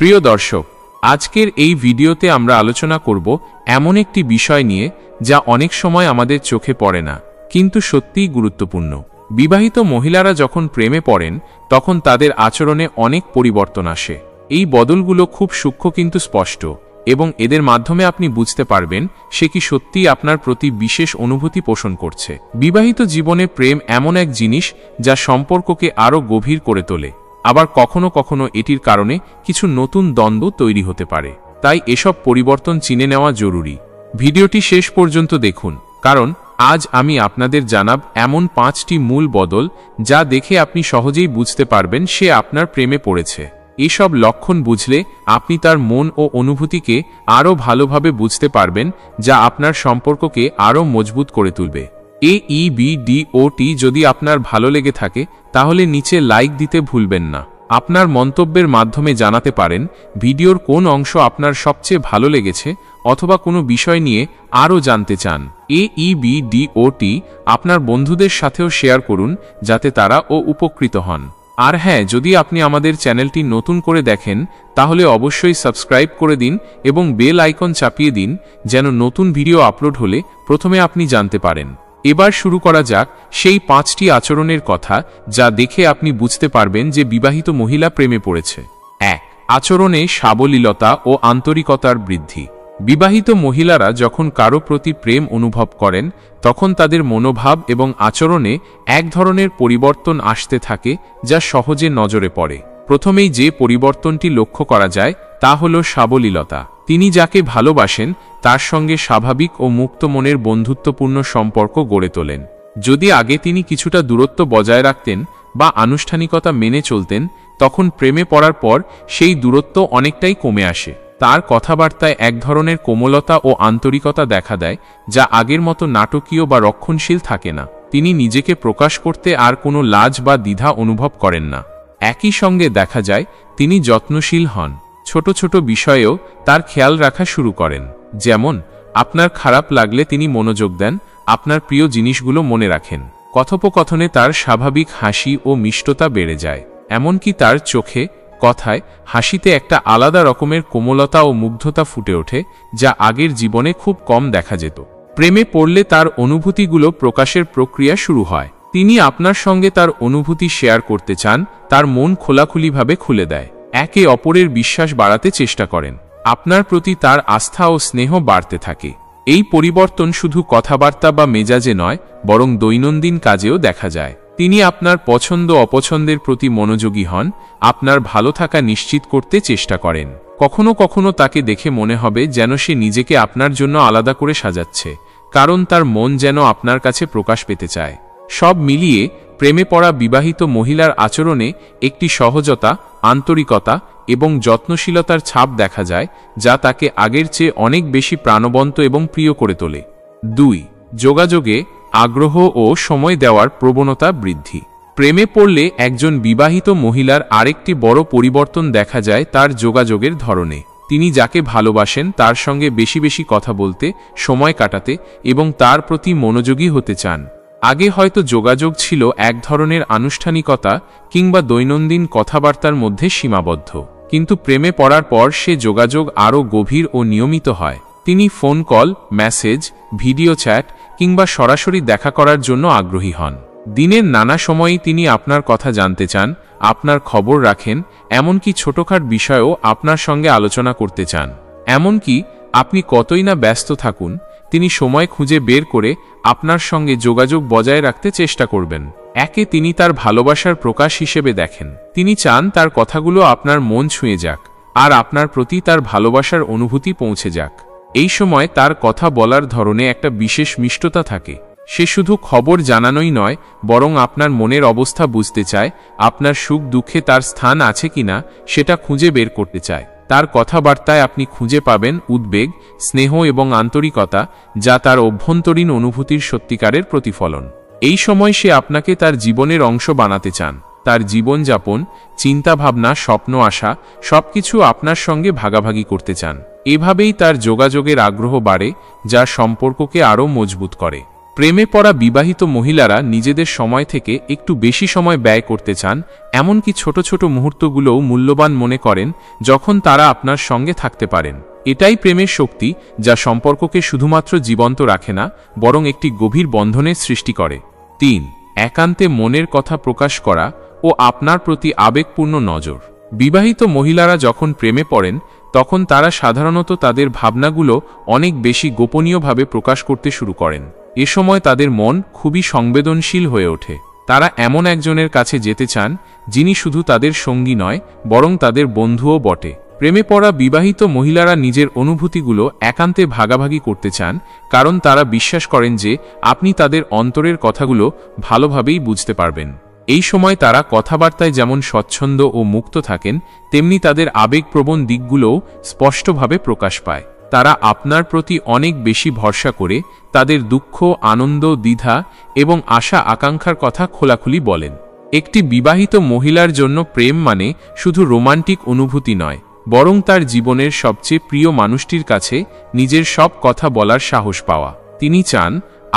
প্রিয় দর্শক, আজকের এই ভিডিওতে আমরা আলোচনা করব এমন একটি বিষয় নিয়ে যা অনেক সময় আমাদের চোখে পড়ে না, কিন্তু সত্যিই গুরুত্বপূর্ণ। বিবাহিত মহিলারা যখন প্রেমে পড়েন তখন তাদের আচরণে অনেক পরিবর্তন আসে। এই বদলগুলো খুব সূক্ষ্ম কিন্তু স্পষ্ট, এবং এদের মাধ্যমে আপনি বুঝতে পারবেন সে কি সত্যিই আপনার প্রতি বিশেষ অনুভূতি পোষণ করছে। বিবাহিত জীবনে প্রেম এমন এক জিনিস যা সম্পর্ককে আরও গভীর করে তোলে, আবার কখনো কখনো এটির কারণে কিছু নতুন দ্বন্দ্ব তৈরি হতে পারে। তাই এসব পরিবর্তন চিনে নেওয়া জরুরি। ভিডিওটি শেষ পর্যন্ত দেখুন, কারণ আজ আমি আপনাদের জানাব এমন 5টি মূল বদল যা দেখে আপনি সহজেই বুঝতে পারবেন সে আপনার প্রেমে পড়েছে। এসব লক্ষণ বুঝলে আপনি তার মন ও অনুভূতিকে আরও ভালোভাবে বুঝতে পারবেন, যা আপনার সম্পর্ককে আরও মজবুত করে তুলবে। AEBDOT যদি আপনার ভালো লেগে থাকে তাহলে নিচে লাইক দিতে ভুলবেন না। আপনার মন্তব্যের মাধ্যমে জানাতে পারেন ভিডিওর কোন অংশ আপনার সবচেয়ে ভালো লেগেছে অথবা কোনো বিষয় নিয়ে আরও জানতে চান। AEBDOT আপনার বন্ধুদের সাথেও শেয়ার করুন যাতে তারাও উপকৃত হন। আর হ্যাঁ, যদি আপনি আমাদের চ্যানেলটি নতুন করে দেখেন তাহলে অবশ্যই সাবস্ক্রাইব করে দিন এবং বেল আইকন চাপিয়ে দিন যেন নতুন ভিডিও আপলোড হলে প্রথমে আপনি জানতে পারেন। এবার শুরু করা যাক সেই 5টি আচরণের কথা যা দেখে আপনি বুঝতে পারবেন যে বিবাহিত মহিলা প্রেমে পড়েছে। 1. আচরণে সাবলীলতা ও আন্তরিকতার বৃদ্ধি। বিবাহিত মহিলারা যখন কারো প্রতি প্রেম অনুভব করেন তখন তাদের মনোভাব এবং আচরণে এক ধরনের পরিবর্তন আসতে থাকে যা সহজে নজরে পড়ে। প্রথমেই যে পরিবর্তনটি লক্ষ্য করা যায় তা হল সাবলীলতা। তিনি যাকে ভালোবাসেন তার সঙ্গে স্বাভাবিক ও মুক্ত মনের বন্ধুত্বপূর্ণ সম্পর্ক গড়ে তোলেন। যদি আগে তিনি কিছুটা দূরত্ব বজায় রাখতেন বা আনুষ্ঠানিকতা মেনে চলতেন, তখন প্রেমে পড়ার পর সেই দূরত্ব অনেকটাই কমে আসে। তার কথাবার্তায় এক ধরনের কোমলতা ও আন্তরিকতা দেখা দেয় যা আগের মতো নাটকীয় বা রক্ষণশীল থাকে না। তিনি নিজেকে প্রকাশ করতে আর কোনো লাজ বা দ্বিধা অনুভব করেন না। একই সঙ্গে দেখা যায় তিনি যত্নশীল হন। ছোট ছোট বিষয়েও তার খেয়াল রাখা শুরু করেন, যেমন আপনার খারাপ লাগলে তিনি মনোযোগ দেন, আপনার প্রিয় জিনিসগুলো মনে রাখেন। কথোপকথনে তার স্বাভাবিক হাসি ও মিষ্টতা বেড়ে যায়। এমনকি তার চোখে, কথায়, হাসিতে একটা আলাদা রকমের কোমলতা ও মুগ্ধতা ফুটে ওঠে যা আগের জীবনে খুব কম দেখা যেত। প্রেমে পড়লে তার অনুভূতিগুলো প্রকাশের প্রক্রিয়া শুরু হয়। তিনি আপনার সঙ্গে তার অনুভূতি শেয়ার করতে চান, তার মন খোলাখুলিভাবে খুলে দেয়, একে অপরের বিশ্বাস বাড়াতে চেষ্টা করেন। আপনার প্রতি তার আস্থা ও স্নেহ বাড়তে থাকে। এই পরিবর্তন শুধু কথাবার্তা বা মেজাজে নয়, বরং দৈনন্দিন কাজেও দেখা যায়। তিনি আপনার পছন্দ অপছন্দের প্রতি মনোযোগী হন, আপনার ভালো থাকা নিশ্চিত করতে চেষ্টা করেন। কখনো কখনো তাকে দেখে মনে হবে যেন সে নিজেকে আপনার জন্য আলাদা করে সাজাচ্ছে, কারণ তার মন যেন আপনার কাছে প্রকাশ পেতে চায়। সব মিলিয়ে প্রেমে পড়া বিবাহিত মহিলার আচরণে একটি সহজতা, আন্তরিকতা এবং যত্নশীলতার ছাপ দেখা যায় যা তাকে আগের চেয়ে অনেক বেশি প্রাণবন্ত এবং প্রিয় করে তোলে। 2. যোগাযোগে আগ্রহ ও সময় দেওয়ার প্রবণতা বৃদ্ধি। প্রেমে পড়লে একজন বিবাহিত মহিলার আরেকটি বড় পরিবর্তন দেখা যায় তার যোগাযোগের ধরনে। তিনি যাকে ভালোবাসেন তার সঙ্গে বেশি বেশি কথা বলতে, সময় কাটাতে এবং তার প্রতি মনোযোগী হতে চান। আগে হয়তো যোগাযোগ ছিল এক ধরনের আনুষ্ঠানিকতা কিংবা দৈনন্দিন কথাবার্তার মধ্যে সীমাবদ্ধ, কিন্তু প্রেমে পড়ার পর সে যোগাযোগ আরও গভীর ও নিয়মিত হয়। তিনি phone call, message, video chat কিংবা সরাসরি দেখা করার জন্য আগ্রহী হন। দিনের নানা সময়েই তিনি আপনার কথা জানতে চান, আপনার খবর রাখেন, এমনকি ছোটখাট বিষয়েও আপনার সঙ্গে আলোচনা করতে চান। এমনকি আপনি কতই না ব্যস্ত থাকুন, তিনি সময় খুঁজে বের করে আপনার সঙ্গে যোগাযোগ বজায় রাখতে চেষ্টা করবেন। একে তিনি তার ভালোবাসার প্রকাশ হিসেবে দেখেন। তিনি চান তার কথাগুলো আপনার মন ছুঁয়ে যাক, আর আপনার প্রতি তার ভালোবাসার অনুভূতি পৌঁছে যাক। এই সময় তার কথা বলার ধরনে একটা বিশেষ মিষ্টতা থাকে। সে শুধু খবর জানানোই নয়, বরং আপনার মনের অবস্থা বুঝতে চায়, আপনার সুখ দুঃখে তার স্থান আছে কিনা সেটা খুঁজে বের করতে চায়। তার কথাবার্তায় আপনি খুঁজে পাবেন উদ্বেগ, স্নেহ এবং আন্তরিকতা, যা তার অভ্যন্তরীণ অনুভূতির সত্যিকারের প্রতিফলন। এই সময় সে আপনাকে তার জীবনের অংশ বানাতে চান। তার জীবনযাপন, চিন্তাভাবনা, স্বপ্ন, আশা সবকিছু আপনার সঙ্গে ভাগাভাগি করতে চান। এভাবেই তার যোগাযোগের আগ্রহ বাড়ে, যা সম্পর্ককে আরও মজবুত করে। প্রেমে পড়া বিবাহিত মহিলারা নিজেদের সময় থেকে একটু বেশি সময় ব্যয় করতে চান, এমনকি ছোট ছোট মুহূর্তগুলোও মূল্যবান মনে করেন যখন তারা আপনার সঙ্গে থাকতে পারেন। এটাই প্রেমের শক্তি, যা সম্পর্ককে শুধুমাত্র জীবন্ত রাখে না, বরং একটি গভীর বন্ধনের সৃষ্টি করে। 3. একান্তে মনের কথা প্রকাশ করা ও আপনার প্রতি আবেগপূর্ণ নজর। বিবাহিত মহিলারা যখন প্রেমে পড়েন তখন তারা সাধারণত তাদের ভাবনাগুলো অনেক বেশি গোপনীয়ভাবে প্রকাশ করতে শুরু করেন। এ সময় তাদের মন খুবই সংবেদনশীল হয়ে ওঠে। তারা এমন একজনের কাছে যেতে চান যিনি শুধু তাদের সঙ্গী নয়, বরং তাদের বন্ধুও বটে। প্রেমে পড়া বিবাহিত মহিলারা নিজের অনুভূতিগুলো একান্তে ভাগাভাগি করতে চান, কারণ তারা বিশ্বাস করেন যে আপনি তাদের অন্তরের কথাগুলো ভালোভাবেই বুঝতে পারবেন। এই সময় তারা কথাবার্তায় যেমন স্বচ্ছন্দ ও মুক্ত থাকেন, তেমনি তাদের আবেগপ্রবণ দিকগুলোও স্পষ্টভাবে প্রকাশ পায়। তারা আপনার প্রতি অনেক বেশি ভরসা করে তাদের দুঃখ, আনন্দ, দ্বিধা এবং আশা আকাঙ্ক্ষার কথা খোলাখুলি বলেন। একটি বিবাহিত মহিলার জন্য প্রেম মানে শুধু রোমান্টিক অনুভূতি নয়, বরং তার জীবনের সবচেয়ে প্রিয় মানুষটির কাছে নিজের সব কথা বলার সাহস পাওয়া। তিনি চান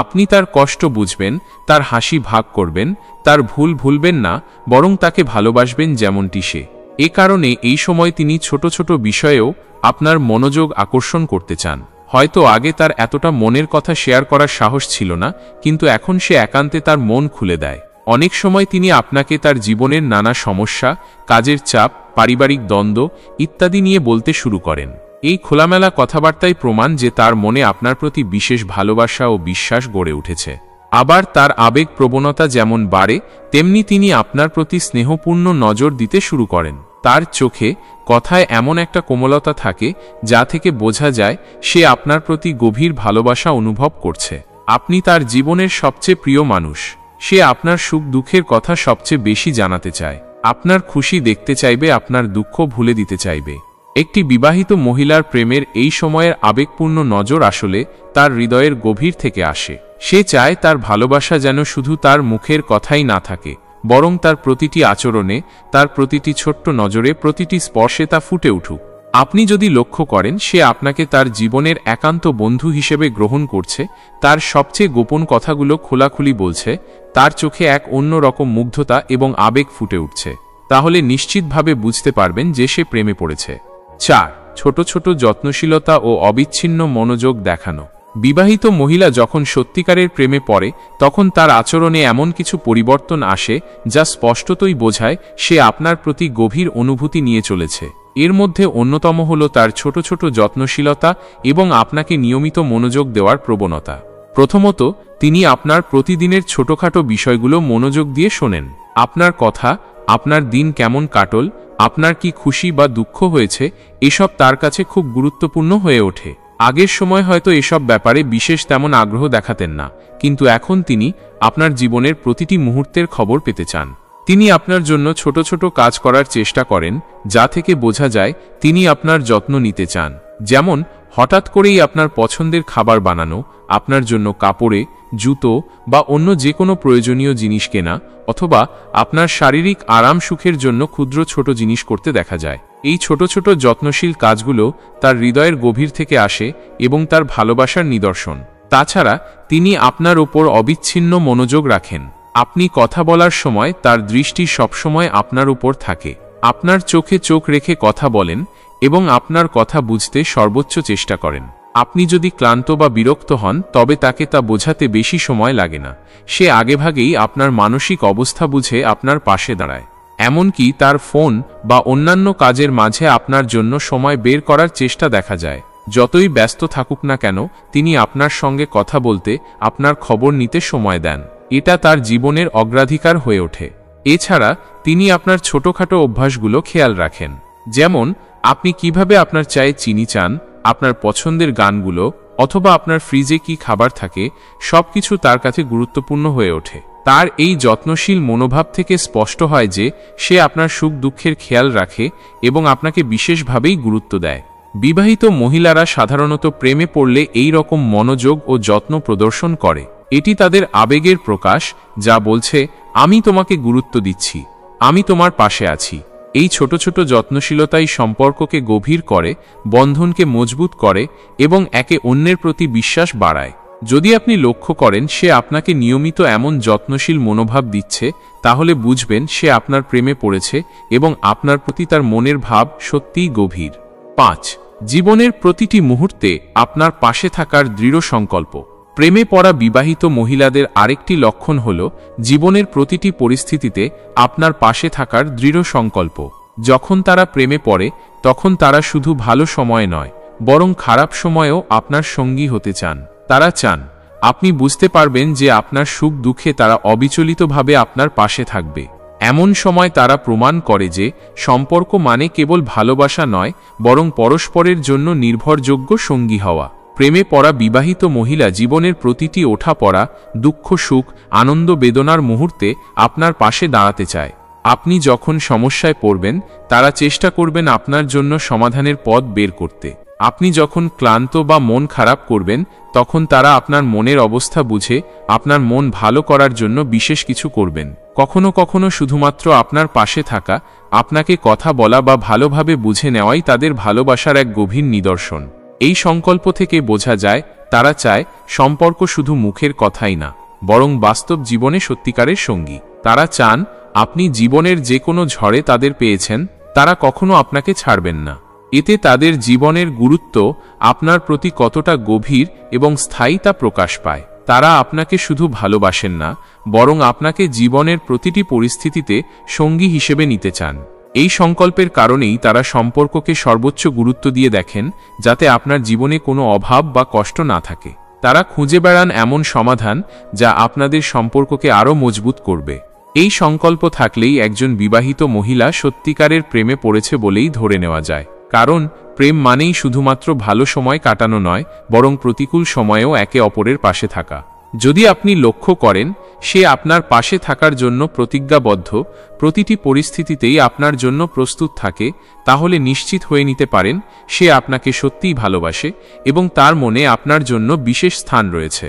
আপনি তার কষ্ট বুঝবেন, তার হাসি ভাগ করবেন, তার ভুল ভুলবেন না, বরং তাকে ভালোবাসবেন যেমনটি সে। এ কারণে এই সময় তিনি ছোট ছোট বিষয়েও আপনার মনোযোগ আকর্ষণ করতে চান। হয়তো আগে তার এতটা মনের কথা শেয়ার করার সাহস ছিল না, কিন্তু এখন সে একান্তে তার মন খুলে দেয়। অনেক সময় তিনি আপনাকে তার জীবনের নানা সমস্যা, কাজের চাপ, পারিবারিক দ্বন্দ্ব ইত্যাদি নিয়ে বলতে শুরু করেন। এই খোলামেলা কথাবার্তাই প্রমাণ যে তার মনে আপনার প্রতি বিশেষ ভালোবাসা ও বিশ্বাস গড়ে উঠেছে। আবার তার আবেগ প্রবণতা যেমন বাড়ে, তেমনি তিনি আপনার প্রতি স্নেহপূর্ণ নজর দিতে শুরু করেন। তার চোখে, কথায় এমন একটা কোমলতা থাকে যা থেকে বোঝা যায় সে আপনার প্রতি গভীর ভালোবাসা অনুভব করছে। আপনি তার জীবনের সবচেয়ে প্রিয় মানুষ। সে আপনার সুখ দুঃখের কথা সবচেয়ে বেশি জানাতে চায়, আপনার খুশি দেখতে চাইবে, আপনার দুঃখ ভুলে দিতে চাইবে। একটি বিবাহিত মহিলার প্রেমের এই সময়ের আবেগপূর্ণ নজর আসলে তার হৃদয়ের গভীর থেকে আসে। সে চায় তার ভালোবাসা যেন শুধু তার মুখের কথাই না থাকে, বরং তার প্রতিটি আচরণে, তার প্রতিটি ছোট্ট নজরে, প্রতিটি স্পর্শে তা ফুটে উঠুক। আপনি যদি লক্ষ্য করেন সে আপনাকে তার জীবনের একান্ত বন্ধু হিসেবে গ্রহণ করছে, তার সবচেয়ে গোপন কথাগুলো খোলাখুলি বলছে, তার চোখে এক অন্য রকম মুগ্ধতা এবং আবেগ ফুটে উঠছে, তাহলে নিশ্চিতভাবে বুঝতে পারবেন যে সে প্রেমে পড়েছে। 4. ছোট ছোট যত্নশীলতা ও অবিচ্ছিন্ন মনোযোগ দেখানো। বিবাহিত মহিলা যখন সত্যিকারের প্রেমে পড়ে তখন তার আচরণে এমন কিছু পরিবর্তন আসে যা স্পষ্টতই বোঝায় সে আপনার প্রতি গভীর অনুভূতি নিয়ে চলেছে। এর মধ্যে অন্যতম হল তার ছোট ছোট যত্নশীলতা এবং আপনাকে নিয়মিত মনোযোগ দেওয়ার প্রবণতা। প্রথমত, তিনি আপনার প্রতিদিনের ছোটখাটো বিষয়গুলো মনোযোগ দিয়ে শোনেন। আপনার কথা, আপনার দিন কেমন কাটল, আপনার কি খুশি বা দুঃখ হয়েছে, এসব তার কাছে খুব গুরুত্বপূর্ণ হয়ে ওঠে। আগের সময় হয়তো এসব ব্যাপারে বিশেষ তেমন আগ্রহ দেখাতেন না, কিন্তু এখন তিনি আপনার জীবনের প্রতিটি মুহূর্তের খবর পেতে চান। তিনি আপনার জন্য ছোট ছোট কাজ করার চেষ্টা করেন, যা থেকে বোঝা যায় তিনি আপনার যত্ন নিতে চান। যেমন হঠাৎ করেই আপনার পছন্দের খাবার বানানো, আপনার জন্য কাপড়ে, জুতো বা অন্য যে কোনো প্রয়োজনীয় জিনিস কেনা, অথবা আপনার শারীরিক আরাম সুখের জন্য ক্ষুদ্র ছোট জিনিস করতে দেখা যায়। এই ছোট ছোট যত্নশীল কাজগুলো তার হৃদয়ের গভীর থেকে আসে এবং তার ভালোবাসার নিদর্শন। তাছাড়া তিনি আপনার ওপর অবিচ্ছিন্ন মনোযোগ রাখেন। আপনি কথা বলার সময় তার দৃষ্টি সবসময় আপনার উপর থাকে। আপনার চোখে চোখ রেখে কথা বলেন এবং আপনার কথা বুঝতে সর্বোচ্চ চেষ্টা করেন। আপনি যদি ক্লান্ত বা বিরক্ত হন তবে তাকে তা বোঝাতে বেশি সময় লাগে না। সে আগেভাগেই আপনার মানসিক অবস্থা বুঝে আপনার পাশে দাঁড়ায়। এমনকি তার ফোন বা অন্যান্য কাজের মাঝে আপনার জন্য সময় বের করার চেষ্টা দেখা যায়। যতই ব্যস্ত থাকুক না কেন, তিনি আপনার সঙ্গে কথা বলতে, আপনার খবর নিতে সময় দেন। এটা তার জীবনের অগ্রাধিকার হয়ে ওঠে। এছাড়া তিনি আপনার ছোটখাটো অভ্যাসগুলো খেয়াল রাখেন। যেমন আপনি কিভাবে আপনার চায়ে চিনি চান, আপনার পছন্দের গানগুলো, অথবা আপনার ফ্রিজে কি খাবার থাকে, সবকিছু তার কাছে গুরুত্বপূর্ণ হয়ে ওঠে। তার এই যত্নশীল মনোভাব থেকে স্পষ্ট হয় যে সে আপনার সুখ দুঃখের খেয়াল রাখে এবং আপনাকে বিশেষভাবেই গুরুত্ব দেয়। বিবাহিত মহিলারা সাধারণত প্রেমে পড়লে এই রকম মনোযোগ ও যত্ন প্রদর্শন করে। এটি তাদের আবেগের প্রকাশ, যা বলছে আমি তোমাকে গুরুত্ব দিচ্ছি, আমি তোমার পাশে আছি। এই ছোট ছোট যত্নশীলতাই সম্পর্ককে গভীর করে, বন্ধনকে মজবুত করে এবং একে অন্যের প্রতি বিশ্বাস বাড়ায়। যদি আপনি লক্ষ্য করেন সে আপনাকে নিয়মিত এমন যত্নশীল মনোভাব দিচ্ছে, তাহলে বুঝবেন সে আপনার প্রেমে পড়েছে এবং আপনার প্রতি তার মনের ভাব সত্যিই গভীর। 5. জীবনের প্রতিটি মুহূর্তে আপনার পাশে থাকার দৃঢ় সংকল্প। প্রেমে পড়া বিবাহিত মহিলাদের আরেকটি লক্ষণ হল জীবনের প্রতিটি পরিস্থিতিতে আপনার পাশে থাকার দৃঢ় সংকল্প। যখন তারা প্রেমে পড়ে তখন তারা শুধু ভালো সময় নয়, বরং খারাপ সময়েও আপনার সঙ্গী হতে চান। তারা চান আপনি বুঝতে পারবেন যে আপনার সুখ দুঃখে তারা অবিচলিতভাবে আপনার পাশে থাকবে। এমন সময় তারা প্রমাণ করে যে সম্পর্ক মানে কেবল ভালোবাসা নয়, বরং পরস্পরের জন্য নির্ভরযোগ্য সঙ্গী হওয়া। প্রেমে পড়া বিবাহিত মহিলা জীবনের প্রতিটি ওঠাপড়া, দুঃখ সুখ, আনন্দ বেদনার মুহূর্তে আপনার পাশে দাঁড়াতে চায়। আপনি যখন সমস্যায় পড়বেন তারা চেষ্টা করবেন আপনার জন্য সমাধানের পথ বের করতে। আপনি যখন ক্লান্ত বা মন খারাপ করবেন তখন তারা আপনার মনের অবস্থা বুঝে আপনার মন ভালো করার জন্য বিশেষ কিছু করবেন। কখনো কখনো শুধুমাত্র আপনার পাশে থাকা, আপনাকে কথা বলা বা ভালোভাবে বুঝে নেওয়াই তাদের ভালোবাসার এক গভীর নিদর্শন। এই সংকল্প থেকে বোঝা যায় তারা চায় সম্পর্ক শুধু মুখের কথাই না, বরং বাস্তব জীবনে সত্যিকারের সঙ্গী। তারা চান আপনি জীবনের যে কোনো ঝড়ে তাদের পেয়েছেন, তারা কখনো আপনাকে ছাড়বেন না। এতে তাদের জীবনের গুরুত্ব আপনার প্রতি কতটা গভীর এবং স্থায়ী তা প্রকাশ পায়। তারা আপনাকে শুধু ভালোবাসেন না, বরং আপনাকে জীবনের প্রতিটি পরিস্থিতিতে সঙ্গী হিসেবে নিতে চান। এই সংকল্পের কারণেই তারা সম্পর্ককে সর্বোচ্চ গুরুত্ব দিয়ে দেখেন, যাতে আপনার জীবনে কোনো অভাব বা কষ্ট না থাকে। তারা খুঁজে বেড়ান এমন সমাধান যা আপনাদের সম্পর্ককে আরও মজবুত করবে। এই সংকল্প থাকলেই একজন বিবাহিত মহিলা সত্যিকারের প্রেমে পড়েছে বলেই ধরে নেওয়া যায়। কারণ প্রেম মানেই শুধুমাত্র ভালো সময় কাটানো নয়, বরং প্রতিকূল সময়েও একে অপরের পাশে থাকা। যদি আপনি লক্ষ্য করেন সে আপনার পাশে থাকার জন্য প্রতিজ্ঞাবদ্ধ, প্রতিটি পরিস্থিতিতেই আপনার জন্য প্রস্তুত থাকে, তাহলে নিশ্চিত হয়ে নিতে পারেন সে আপনাকে সত্যিই ভালোবাসে এবং তার মনে আপনার জন্য বিশেষ স্থান রয়েছে।